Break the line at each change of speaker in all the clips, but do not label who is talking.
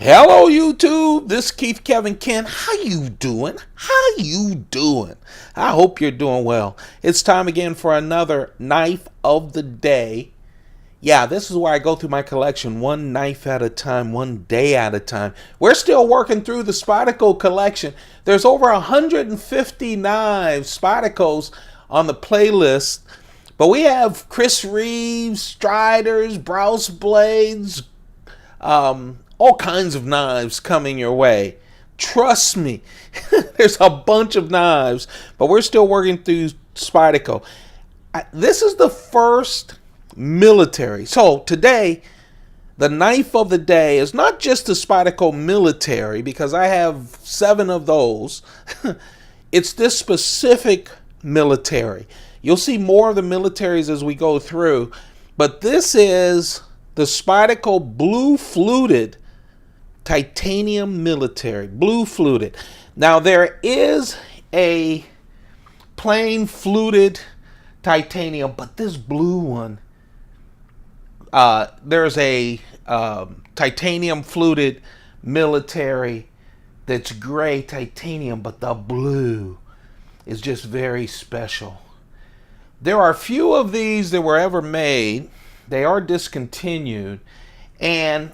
Hello YouTube, this is Keith Kevin Ken. How you doing? How you doing? I hope you're doing well. It's time again for another knife of the day. Yeah, this is where I go through my collection one knife at a time, one day at a time. We're still working through the Spyderco collection. There's over 150 knives, Spydercos, on the playlist. But we have Chris Reeves, Striders, Browse Blades, all kinds of knives coming your way. Trust me, there's a bunch of knives, but we're still working through Spyderco. This is the first military. So today, the knife of the day is not just the Spyderco military, because I have 7 of those. It's this specific military. You'll see more of the militaries as we go through, but this is the Spyderco Blue Fluted Titanium Military. Blue Fluted. Now there is a plain fluted titanium, but this blue one, there's a titanium fluted military that's gray titanium, but the blue is just very special. There are few of these that were ever made. They are discontinued, and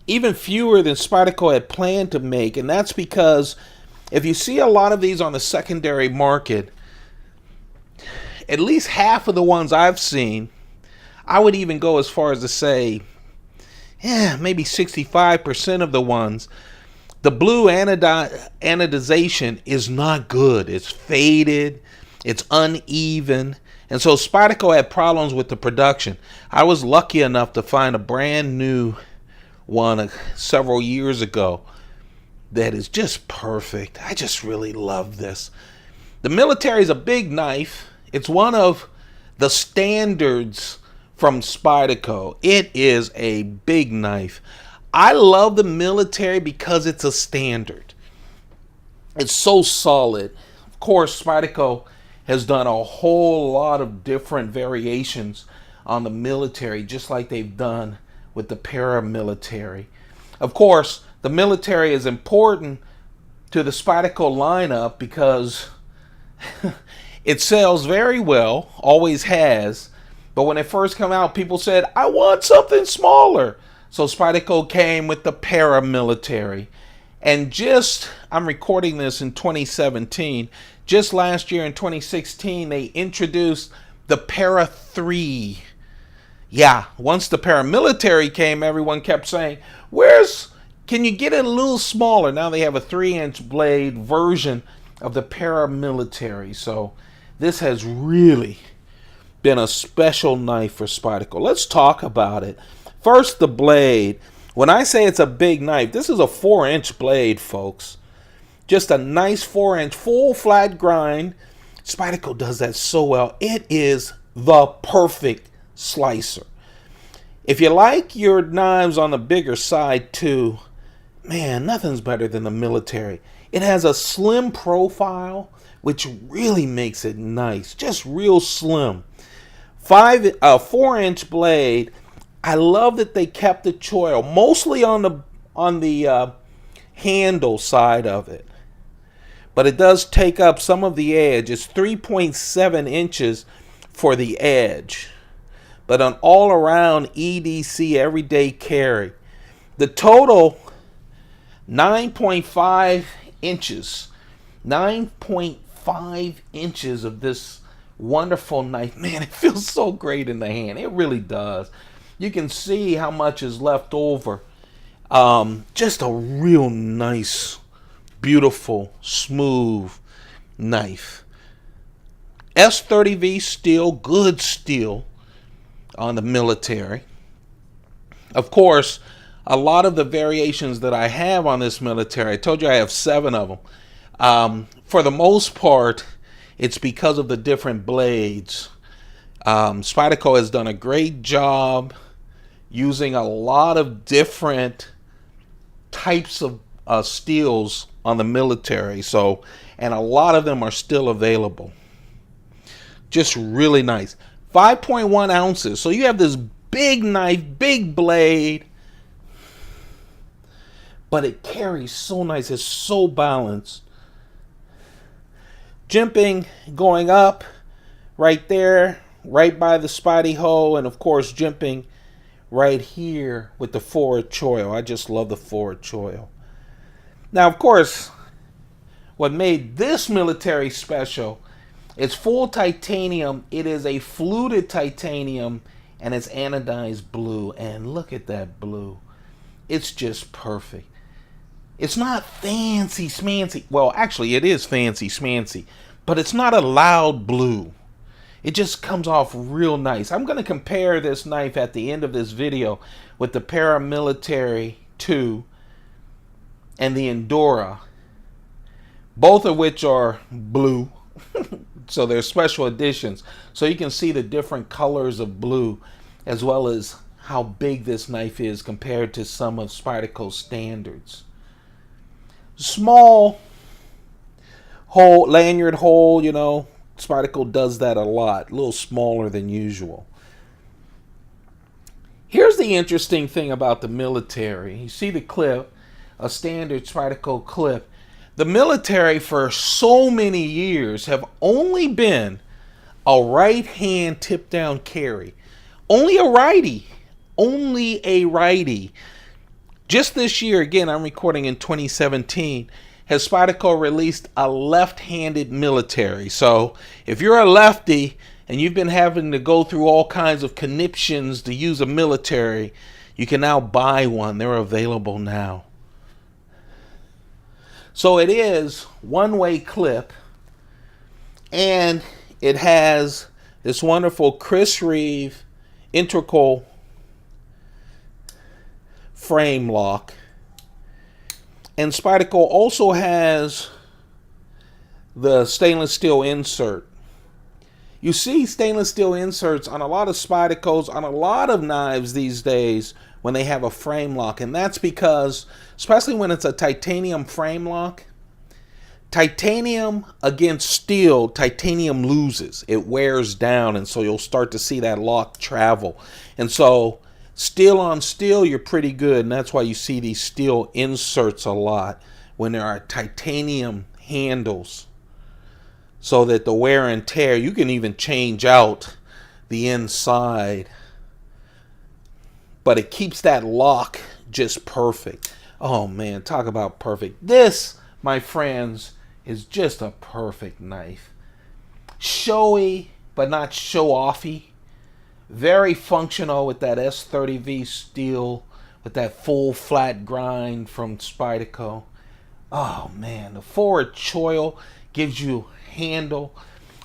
even fewer than Spyderco had planned to make, and that's because if you see a lot of these on the secondary market, at least half of the ones I've seen, I would even go as far as to say, maybe 65% of the ones, the blue anodization is not good. It's faded, it's uneven, and so Spyderco had problems with the production. I was lucky enough to find a brand new one several years ago that is just perfect. I just really love this. The military is a big knife. It's one of the standards from Spyderco. It is a big knife. I love the military because it's a standard. It's so solid. Of course, Spyderco has done a whole lot of different variations on the military, just like they've done with the paramilitary. Of course, the military is important to the Spyderco lineup because it sells very well, always has. But when it first came out, people said, I want something smaller. So Spyderco came with the paramilitary. And I'm recording this in 2017. Just last year in 2016, they introduced the Para 3. Yeah, once the paramilitary came, everyone kept saying, can you get it a little smaller? Now they have a 3-inch blade version of the paramilitary. So this has really been a special knife for Spyderco. Let's talk about it. First, the blade. When I say it's a big knife, this is a 4-inch blade, folks. Just a nice 4-inch full flat grind. Spyderco does that so well. It is the perfect slicer. If you like your knives on the bigger side too, man, nothing's better than the military. It has a slim profile, which really makes it nice. Just real slim. 4-inch blade. I love that they kept the choil mostly on the handle side of it, but it does take up some of the edge. It's 3.7 inches for the edge, but an all-around EDC everyday carry. The total 9.5 inches. 9.5 inches of this wonderful knife. Man, it feels so great in the hand. It really does. You can see how much is left over. Just a real nice, beautiful, smooth knife. S30V steel, good steel on the military. Of course, a lot of the variations that I have on this military, I told you I have 7 of them. For the most part, it's because of the different blades. Spyderco has done a great job using a lot of different types of steels on the military. And a lot of them are still available. Just really nice. 5.1 ounces. So you have this big knife, big blade. but it carries so nice. It's so balanced. Jimping going up right there, right by the Spidey hole, and of course jimping right here with the forward choil. I just love the forward choil. Now, of course, what made this military special, it's full titanium. It is a fluted titanium, and it's anodized blue. And look at that blue. It's just perfect. It's not fancy smancy. Well, actually, it is fancy smancy, but it's not a loud blue. It just comes off real nice. I'm going to compare this knife at the end of this video with the Paramilitary 2 and the Endura, both of which are blue. So they're special editions. So you can see the different colors of blue, as well as how big this knife is compared to some of Spyderco's standards. Small hole, lanyard hole, you know, Spyderco does that a lot, a little smaller than usual. Here's the interesting thing about the military. You see the clip, a standard Spyderco clip. The military for so many years have only been a right hand tip down carry. Only a righty. Only a righty. Just this year, again, I'm recording in 2017, has Spyderco released a left-handed military. So if you're a lefty and you've been having to go through all kinds of conniptions to use a military, you can now buy one. They're available now. So it is one-way clip, and it has this wonderful Chris Reeve integral frame lock. And Spyderco also has the stainless steel insert. You see stainless steel inserts on a lot of Spydercos, on a lot of knives these days when they have a frame lock. And that's because, especially when it's a titanium frame lock, titanium against steel, titanium loses. It wears down, and so you'll start to see that lock travel. And so steel on steel, you're pretty good, and that's why you see these steel inserts a lot when there are titanium handles, so that the wear and tear, you can even change out the inside, but it keeps that lock just perfect. Oh man, talk about perfect. This, my friends, is just a perfect knife. Showy, but not show-offy. Very functional with that S30V steel, with that full flat grind from Spyderco. Oh man, the forward choil gives you handle.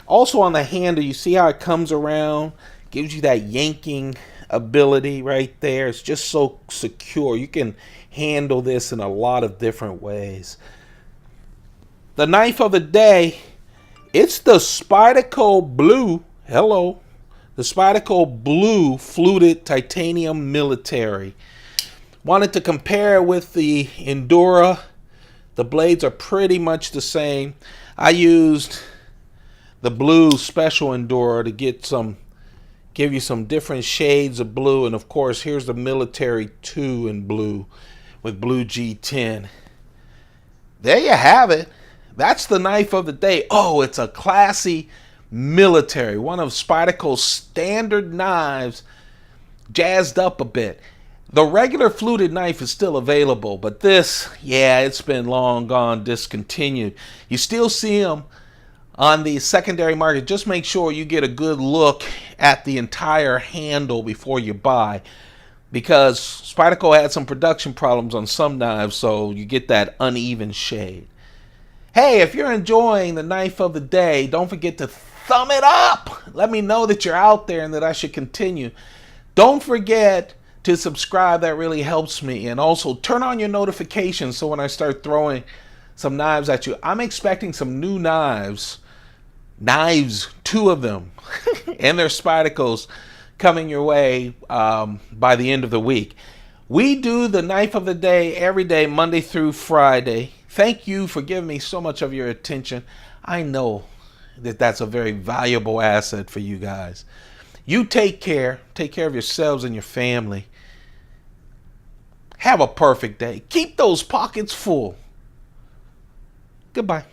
Also on the handle, you see how it comes around, gives you that yanking ability right there. It's just so secure. You can handle this in a lot of different ways. The knife of the day, it's the Spyderco Blue. Hello. The Spyderco Blue Fluted Titanium Military. Wanted to compare with the Endura. The blades are pretty much the same. I used the blue special Endura to give you some different shades of blue. And of course, here's the Military 2 in blue with blue G10. There you have it. That's the knife of the day. Oh, it's a classy military. One of Spyderco's standard knives, jazzed up a bit. The regular fluted knife is still available, but this, yeah, it's been long gone discontinued. You still see them on the secondary market. Just make sure you get a good look at the entire handle before you buy, because Spyderco had some production problems on some knives, so you get that uneven shade. Hey, if you're enjoying the knife of the day, don't forget to thumb it up. Let me know that you're out there and that I should continue. Don't forget to subscribe. That really helps me. And also turn on your notifications so when I start throwing some knives at you, I'm expecting some new knives, 2 of them, and they're Spydercos coming your way by the end of the week. We do the knife of the day every day, Monday through Friday. Thank you for giving me so much of your attention. I know that that's a very valuable asset for you guys. You take care. Take care of yourselves and your family. Have a perfect day. Keep those pockets full. Goodbye.